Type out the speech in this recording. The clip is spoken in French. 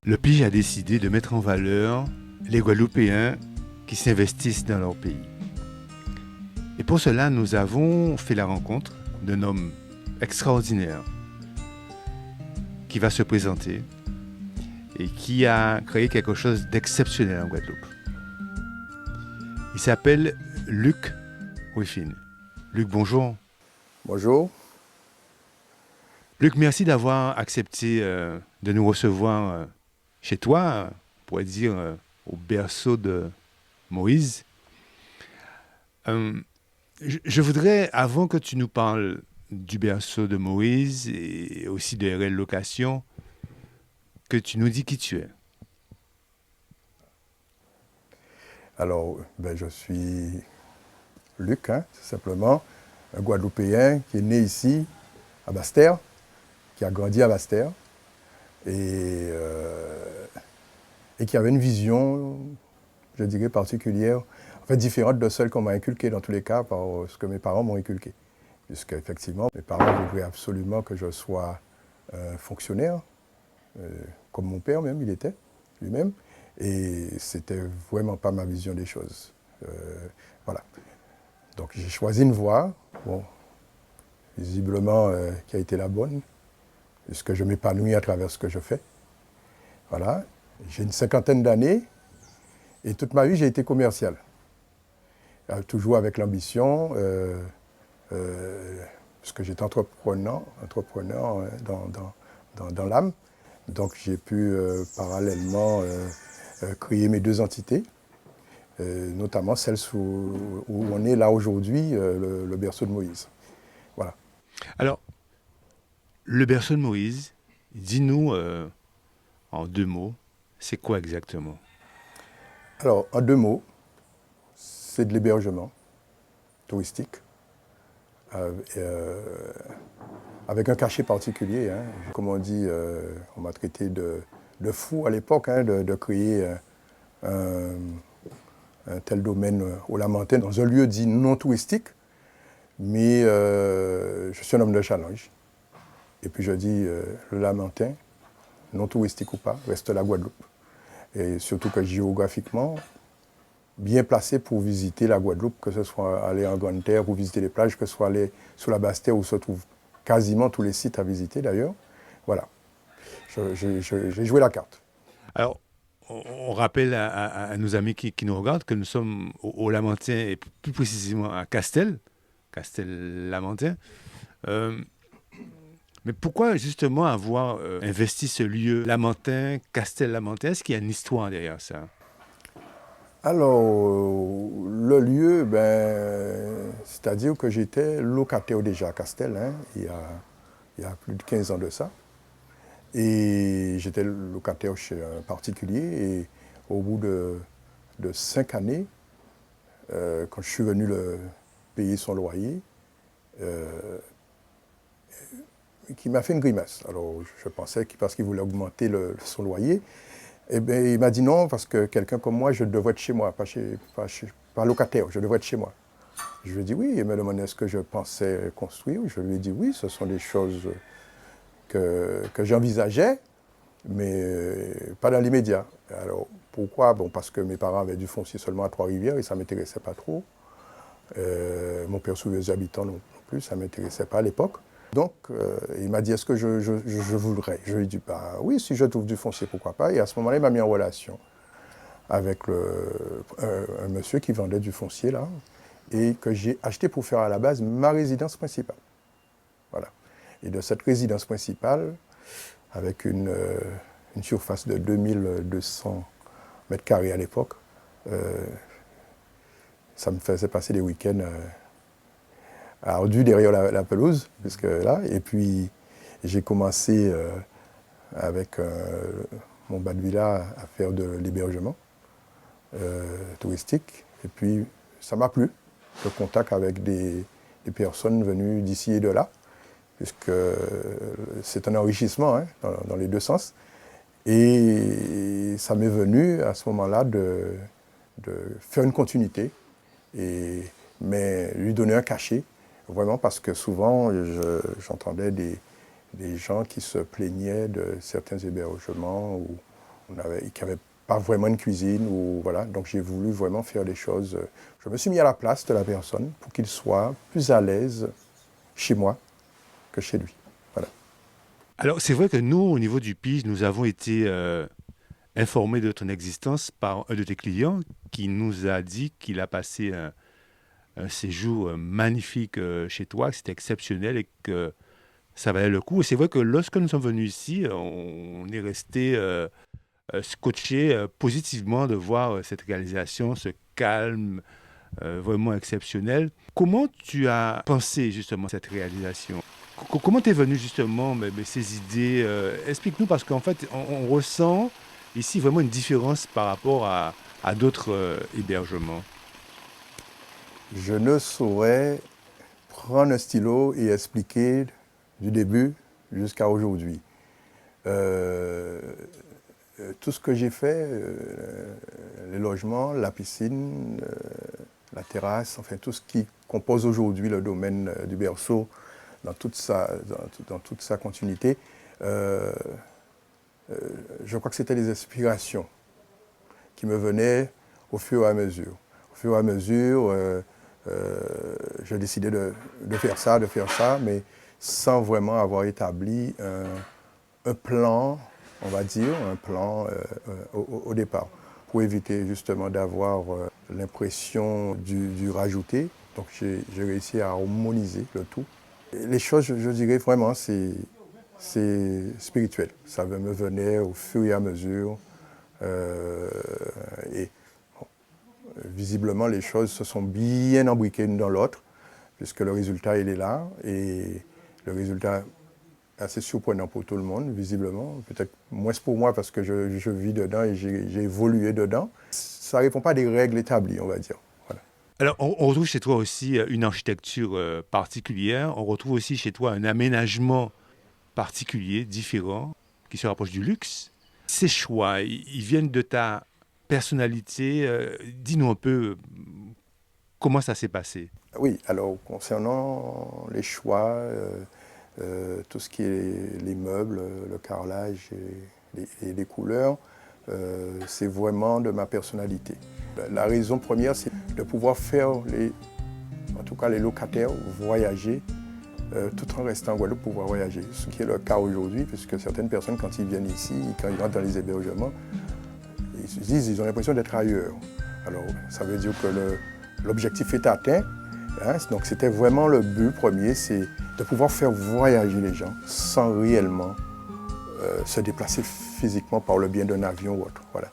Le PIGE a décidé de mettre en valeur les Guadeloupéens qui s'investissent dans leur pays. Et pour cela, nous avons fait la rencontre d'un homme extraordinaire qui va se présenter et qui a créé quelque chose d'exceptionnel en Guadeloupe. Il s'appelle Luc Ruffin. Luc, bonjour. Bonjour. Luc, merci d'avoir accepté de nous recevoir chez toi, on pourrait dire au berceau de Moïse. Je voudrais, avant que tu nous parles du berceau de Moïse et aussi de RL Location, que tu nous dis qui tu es. Alors, je suis Luc, tout simplement, un Guadeloupéen qui est né ici, à Basse-Terre, qui a grandi à Basse-Terre et qui avait une vision, je dirais, particulière, en fait différente de celle qu'on m'a inculquée dans tous les cas par ce que mes parents m'ont inculqué. Puisque, effectivement, mes parents voulaient absolument que je sois fonctionnaire, comme mon père même, il était, lui-même. Et c'était vraiment pas ma vision des choses. Voilà. Donc j'ai choisi une voie, visiblement qui a été la bonne, puisque je m'épanouis à travers ce que je fais. Voilà. J'ai une 50aine d'années et toute ma vie j'ai été commercial. Toujours avec l'ambition, parce que j'étais entrepreneur dans l'âme. Donc j'ai pu parallèlement créer mes deux entités, notamment celle où on est là aujourd'hui, le berceau de Moïse. Voilà. Alors, le berceau de Moïse, dis-nous en deux mots, c'est quoi exactement? Alors, en deux mots, c'est de l'hébergement touristique, avec un cachet particulier. Comme on dit, on m'a traité de fou à l'époque, de créer un tel domaine au Lamentin, dans un lieu dit non touristique, mais je suis un homme de challenge. Et puis je dis, le Lamentin, non touristique ou pas, reste la Guadeloupe. Et surtout que géographiquement, bien placé pour visiter la Guadeloupe, que ce soit aller en Grande Terre ou visiter les plages, que ce soit aller sous la Basse-Terre où se trouvent quasiment tous les sites à visiter d'ailleurs. Voilà, j'ai joué la carte. Alors, on rappelle à nos amis qui nous regardent que nous sommes au Lamentin et plus précisément à Castel-Lamentin. Mais pourquoi justement avoir investi ce lieu Lamentin, Castel-Lamentin? Est-ce qu'il y a une histoire derrière ça? Alors, le lieu, c'est-à-dire que j'étais locataire déjà à Castel, il y a plus de 15 ans de ça. Et j'étais locataire chez un particulier. Et au bout de 5 années, quand je suis venu payer son loyer, qui m'a fait une grimace. Alors, je pensais que parce qu'il voulait augmenter son loyer, eh bien, il m'a dit non, parce que quelqu'un comme moi, je devrais être chez moi, pas locataire, je devrais être chez moi. Je lui ai dit oui, il m'a demandé ce que je pensais construire. Je lui ai dit oui, ce sont des choses que j'envisageais, mais pas dans l'immédiat. Alors, pourquoi? Bon, parce que mes parents avaient du foncier seulement à Trois-Rivières et ça ne m'intéressait pas trop. Mon père sous les habitants non plus, ça ne m'intéressait pas à l'époque. Donc, il m'a dit, est-ce que je voudrais? Je lui ai dit, oui, si je trouve du foncier, pourquoi pas. Et à ce moment-là, il m'a mis en relation avec un monsieur qui vendait du foncier, là, et que j'ai acheté pour faire à la base ma résidence principale. Voilà. Et de cette résidence principale, avec une surface de 2200 mètres carrés à l'époque, ça me faisait passer des week-ends ardu derrière la pelouse, puisque là, et puis j'ai commencé avec mon bas de villa à faire de l'hébergement touristique, et puis ça m'a plu, le contact avec des personnes venues d'ici et de là, puisque c'est un enrichissement dans les deux sens, et ça m'est venu à ce moment-là de faire une continuité, mais lui donner un cachet. Vraiment parce que souvent, j'entendais des gens qui se plaignaient de certains hébergements qui n'avaient pas vraiment de cuisine. Ou, voilà. Donc j'ai voulu vraiment faire des choses. Je me suis mis à la place de la personne pour qu'il soit plus à l'aise chez moi que chez lui. Voilà. Alors, c'est vrai que nous, au niveau du PIGE, nous avons été informés de ton existence par un de tes clients qui nous a dit qu'il a passé un séjour magnifique chez toi, que c'était exceptionnel et que ça valait le coup. Et c'est vrai que lorsque nous sommes venus ici, on est resté scotché positivement de voir cette réalisation, ce calme vraiment exceptionnel. Comment tu as pensé justement cette réalisation? Comment t'es venu justement ces idées? Explique-nous parce qu'en fait, on ressent ici vraiment une différence par rapport à d'autres hébergements. Je ne saurais prendre un stylo et expliquer du début jusqu'à aujourd'hui. Euh, Tout ce que j'ai fait, les logements, la piscine, la terrasse, enfin tout ce qui compose aujourd'hui le domaine du berceau dans toute sa continuité, je crois que c'était des inspirations qui me venaient au fur et à mesure. Au fur et à mesure, j'ai décidé de faire ça, mais sans vraiment avoir établi un plan, on va dire, un plan au départ, pour éviter justement d'avoir l'impression du rajouter. Donc j'ai réussi à harmoniser le tout. Et les choses, je dirais vraiment, c'est spirituel. Ça me venait au fur et à mesure. Et bon, visiblement, les choses se sont bien embriquées l'une dans l'autre, puisque le résultat, il est là. Et le résultat assez surprenant pour tout le monde, visiblement. Peut-être moins pour moi parce que je vis dedans et j'ai évolué dedans. Ça ne répond pas à des règles établies, on va dire. Voilà. Alors, on retrouve chez toi aussi une architecture particulière. On retrouve aussi chez toi un aménagement particulier, différent, qui se rapproche du luxe. Ces choix, ils viennent de ta personnalité. Dis-nous un peu comment ça s'est passé. Oui, alors concernant les choix, tout ce qui est les meubles, le carrelage et les couleurs, c'est vraiment de ma personnalité. La raison première, c'est de pouvoir faire en tout cas les locataires voyager tout en restant en Guadeloupe, pouvoir voyager. Ce qui est le cas aujourd'hui, puisque certaines personnes, quand ils viennent ici, quand ils rentrent dans les hébergements, ils se disent qu'ils ont l'impression d'être ailleurs. Alors, ça veut dire que l'objectif est atteint. Hein, donc, c'était vraiment le but premier, c'est de pouvoir faire voyager les gens sans réellement se déplacer physiquement par le biais d'un avion ou autre. Voilà.